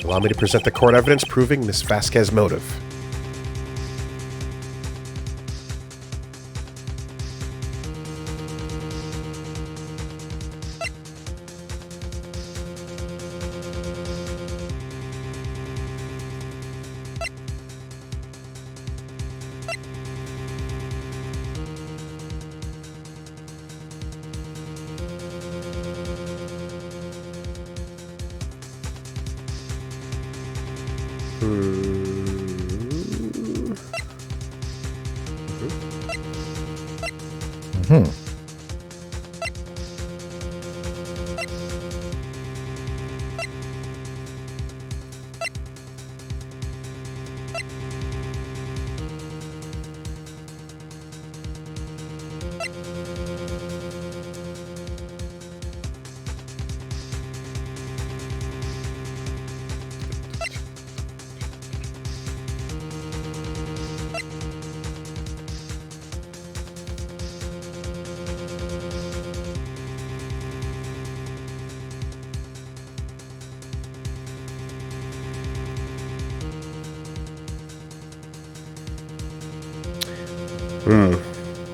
Allow me to present the court evidence proving Miss Vasquez's motive.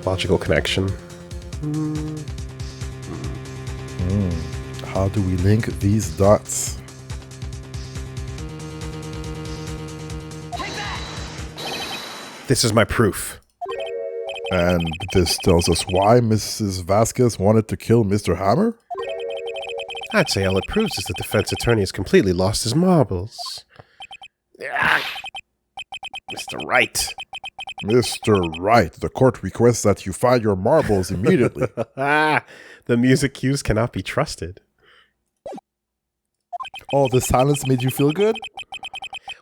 Logical connection. How do we link these dots? This is my proof. And this tells us why Mrs. Vasquez wanted to kill Mr. Hammer? I'd say all it proves is the defense attorney has completely lost his marbles. Ah, Mr. Wright. Mr. Wright, the court requests that you find your marbles immediately. The music cues cannot be trusted. Oh, the silence made you feel good?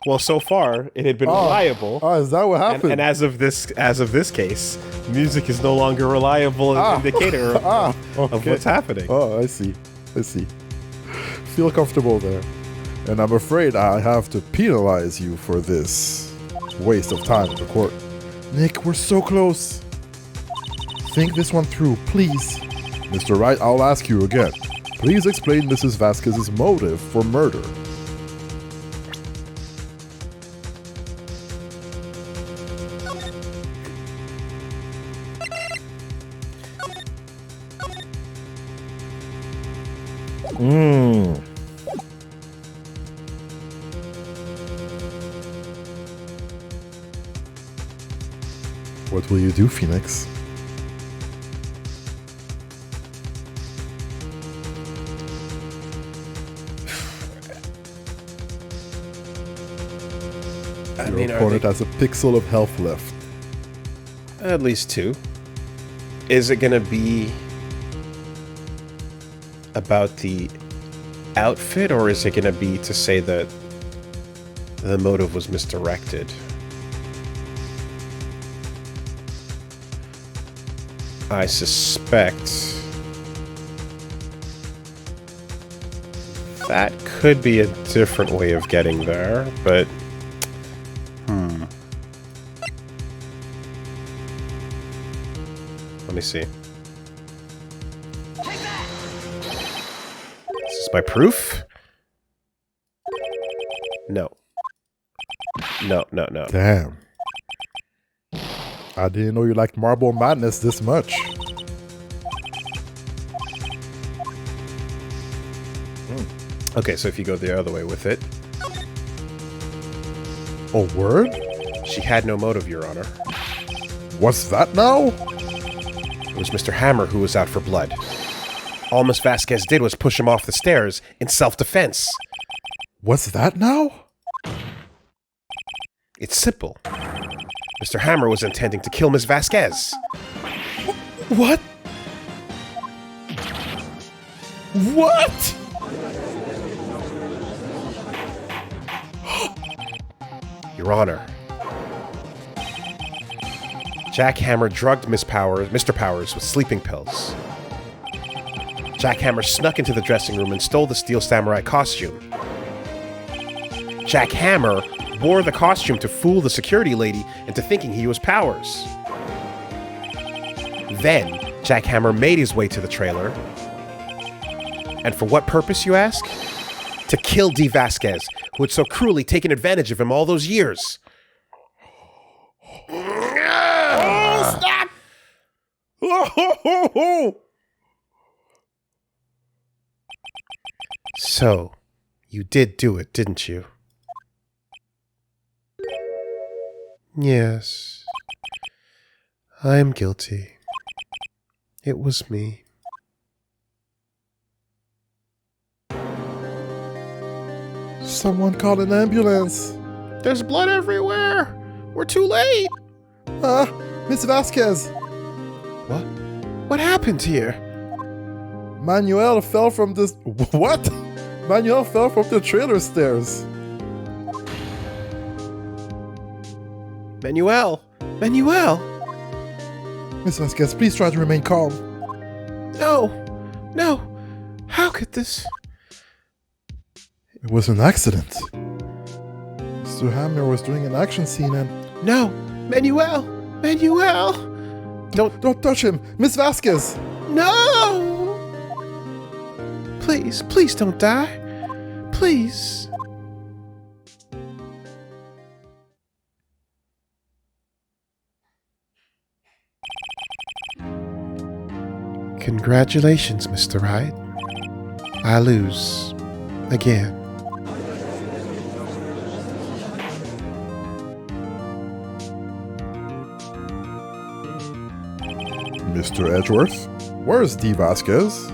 Well, so far it had been reliable. Oh, is that what happened? And as of this case, music is no longer a reliable indicator of what's happening. Oh, I see. Feel comfortable there. And I'm afraid I have to penalize you for this waste of time in the court. Nick, we're so close. Think this one through, please. Mr. Wright, I'll ask you again. Please explain Mrs. Vasquez's motive for murder. What will you do, Phoenix? Your opponent has a pixel of health left. At least 2. Is it going to be about the outfit, or is it going to be to say that the motive was misdirected? I suspect that could be a different way of getting there, but let me see. This is my proof? No. No. Damn. I didn't know you liked Marble Madness this much. Okay, so if you go the other way with it. Oh, word? She had no motive, Your Honor. What's that now? It was Mr. Hammer who was out for blood. All Miss Vasquez did was push him off the stairs in self-defense. What's that now? It's simple. Mr. Hammer was intending to kill Miss Vasquez. What? What? Your Honor. Jack Hammer drugged Mr. Powers with sleeping pills. Jack Hammer snuck into the dressing room and stole the Steel Samurai costume. Jack Hammer wore the costume to fool the security lady into thinking he was Powers. Then, Jack Hammer made his way to the trailer. And for what purpose, you ask? To kill Dee Vasquez, who had so cruelly taken advantage of him all those years. Oh, stop! So, you did do it, didn't you? Yes. I am guilty. It was me. Someone called an ambulance. There's blood everywhere. We're too late. Miss Vasquez. What? What happened here? Manuel fell from this. What? Manuel fell from the trailer stairs. Manuel! Miss Vasquez, please try to remain calm. No! How could this? It was an accident. Mr. Hammer was doing an action scene and... No! Manuel! Don't touch him! Miss Vasquez! No! Please don't die. Please. Congratulations, Mr. Wright. I lose. Again. Mr. Edgeworth, where's D. Vasquez?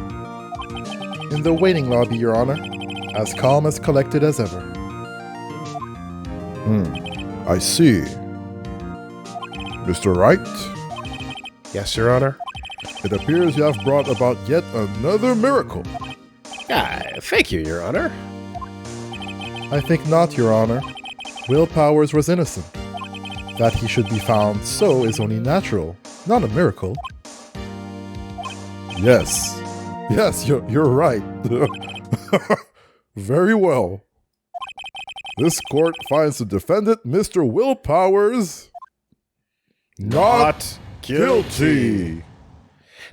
In the waiting lobby, Your Honor. As calm as collected as ever. I see. Mr. Wright, Yes, Your Honor. it appears you have brought about yet another miracle. Thank you, Your Honor. I think not, Your Honor. Will Powers was innocent. That he should be found so is only natural, not a miracle. Yes. Yes, you're right. Very well. This court finds the defendant, Mr. Will Powers, not guilty.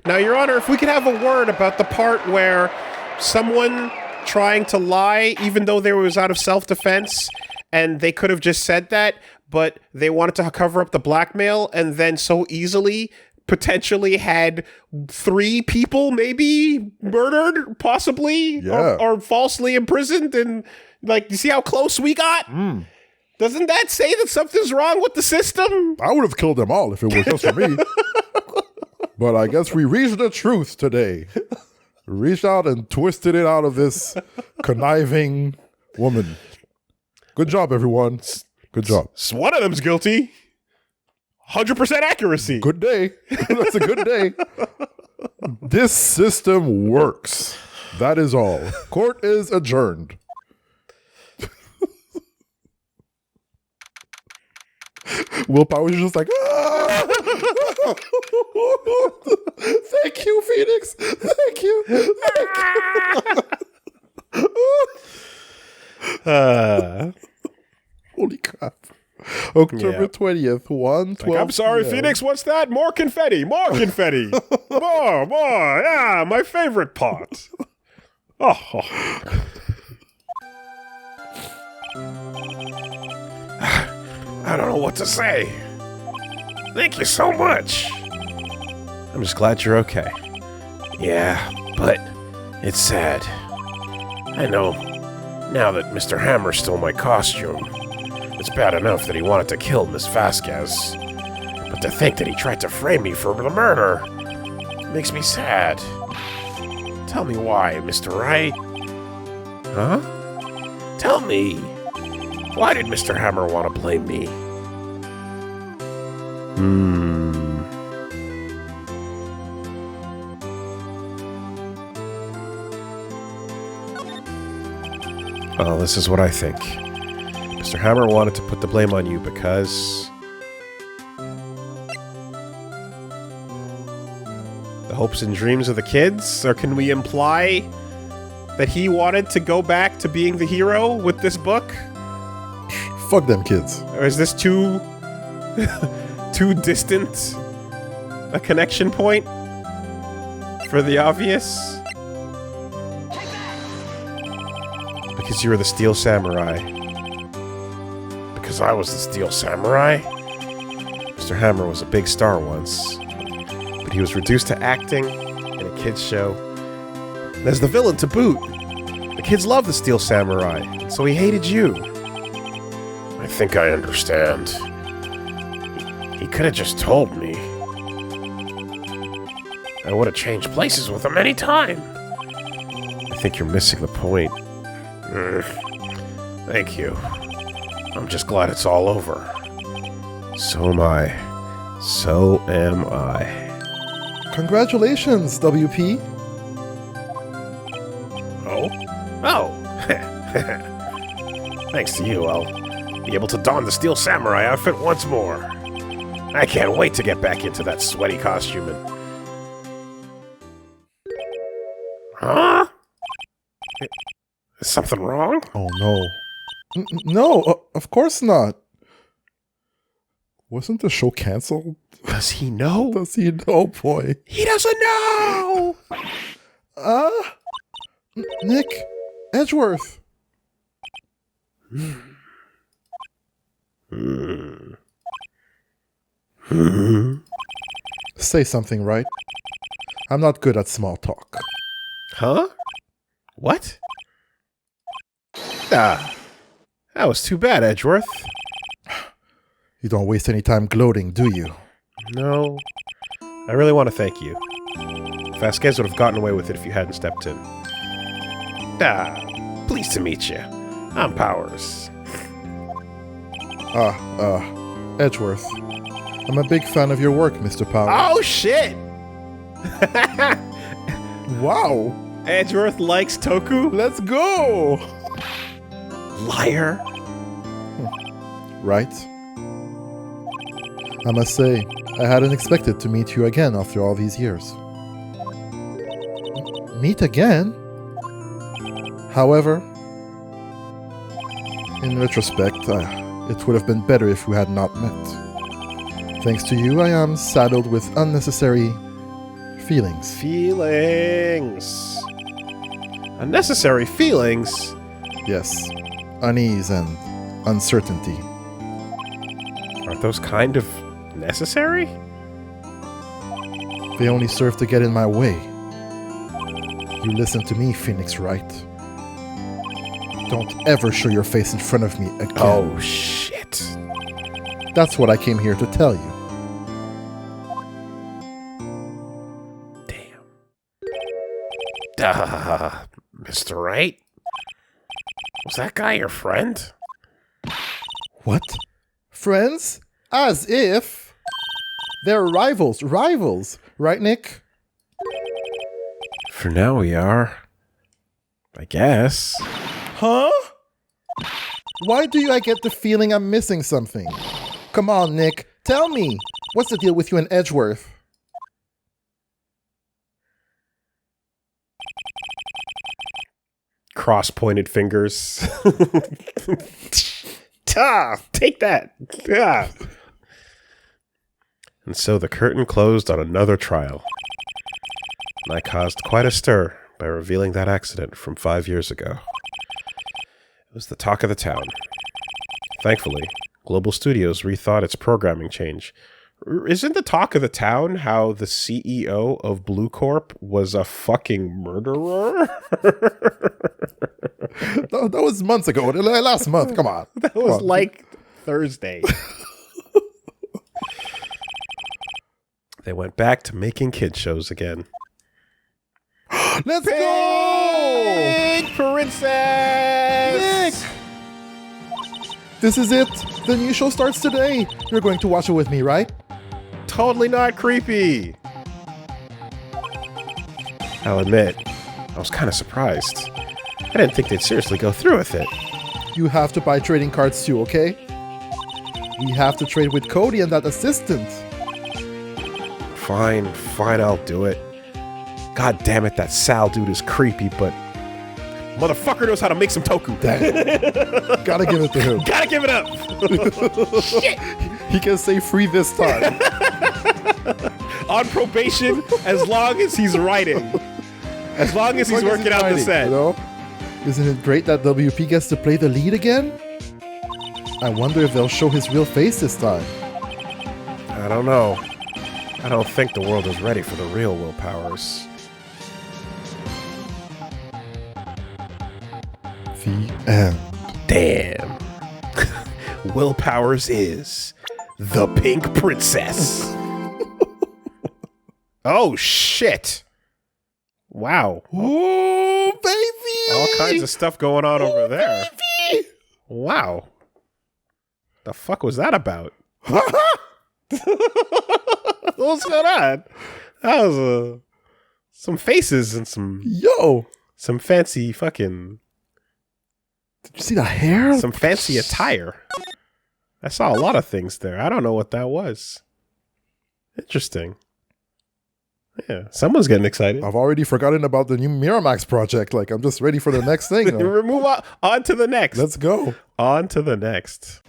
Now, Your Honor, if we could have a word about the part where someone trying to lie, even though they was out of self-defense, and they could have just said that, but they wanted to cover up the blackmail, and then so easily potentially had 3 people maybe murdered, possibly, Yeah. or falsely imprisoned, and like, you see how close we got? Doesn't that say that something's wrong with the system? I would have killed them all if it was just for me. But I guess we reached the truth today. Reached out and twisted it out of this conniving woman. Good job, everyone. Good job. So one of them's guilty. 100% accuracy. Good day. That's a good day. This system works. That is all. Court is adjourned. Will Powers is just like, "Ah!" Thank you, Phoenix. Thank you. Holy crap. October 20th, 1:12. I'm sorry, PM. Phoenix, what's that? More confetti, more confetti. more, yeah, my favorite part. Oh. I don't know what to say. Thank you so much. I'm just glad you're okay. Yeah, but it's sad. I know now that Mr. Hammer stole my costume. It's bad enough that he wanted to kill Miss Vasquez. But to think that he tried to frame me for the murder makes me sad. Tell me why, Mr. Wright. Huh? Tell me. Why did Mr. Hammer want to blame me? Well, this is what I think. Mr. Hammer wanted to put the blame on you because the hopes and dreams of the kids? Or can we imply that he wanted to go back to being the hero with this book? Fuck them kids. Or is this too too distant a connection point for the obvious? Because you were the Steel Samurai. Because I was the Steel Samurai? Mr. Hammer was a big star once, but he was reduced to acting in a kid's show. And as the villain to boot, the kids loved the Steel Samurai, so he hated you. I think I understand. He could have just told me. I would have changed places with him any time. I think you're missing the point. Thank you. I'm just glad it's all over. So am I. So am I. Congratulations, WP. Oh? Oh! Thanks to you, I'll be able to don the Steel Samurai outfit once more. I can't wait to get back into that sweaty costume and... Huh? Is something wrong? Oh no. No, of course not. Wasn't the show canceled? Does he know? Does he know, boy? He doesn't know! Nick, Edgeworth. Say something, right? I'm not good at small talk. Huh? What? Ah, that was too bad, Edgeworth. You don't waste any time gloating, do you? No, I really want to thank you. Vasquez would have gotten away with it if you hadn't stepped in. Ah, pleased to meet you. I'm Powers. Edgeworth. I'm a big fan of your work, Mr. Powers. Oh, shit! Wow! Edgeworth likes Toku? Let's go! Liar. Right. I must say, I hadn't expected to meet you again after all these years. Meet again? However, in retrospect, it would have been better if we had not met. Thanks to you, I am saddled with unnecessary feelings. Feelings. Unnecessary feelings? Yes, unease and uncertainty. Aren't those kind of necessary? They only serve to get in my way. You listen to me, Phoenix Wright. Don't ever show your face in front of me again. Oh, shit. That's what I came here to tell you. Damn. Mr. Wright? Was that guy your friend? What? Friends? As if. They're rivals. Rivals. Right, Nick? For now we are. I guess. Huh? Why do I get the feeling I'm missing something? Come on, Nick. Tell me. What's the deal with you and Edgeworth? Cross-pointed fingers. Take that. And so the curtain closed on another trial. And I caused quite a stir by revealing that accident from 5 years ago. It was the talk of the town. Thankfully, Global Studios rethought its programming change. Isn't the talk of the town how the CEO of Blue Corp was a fucking murderer? That was months ago. Last month. Come on. That was like Thursday. They went back to making kid shows again. Let's go! Big Princess! Nick! This is it. The new show starts today. You're going to watch it with me, right? Totally not creepy. I'll admit, I was kind of surprised. I didn't think they'd seriously go through with it. You have to buy trading cards too, okay? We have to trade with Cody and that assistant. Fine, I'll do it. God damn it, that Sal dude is creepy, but motherfucker knows how to make some Toku. Damn. Gotta give it to him. Gotta give it up. Shit. He can say free this time. On probation, as long as he's writing. As long as he's working out the set. You know? Isn't it great that WP gets to play the lead again? I wonder if they'll show his real face this time. I don't know. I don't think the world is ready for the real Will Powers. The end. Damn. Will Powers is the Pink Princess. Oh, shit. Wow. Ooh, baby! All kinds of stuff going on over there. Baby! Wow. The fuck was that about? What's going on? That was some faces and some fancy fucking. Did you see the hair? Some fancy attire. I saw a lot of things there. I don't know what that was. Interesting. Yeah, someone's getting excited. I've already forgotten about the new Miramax project. Like, I'm just ready for the next thing. Move on to the next. Let's go. On to the next.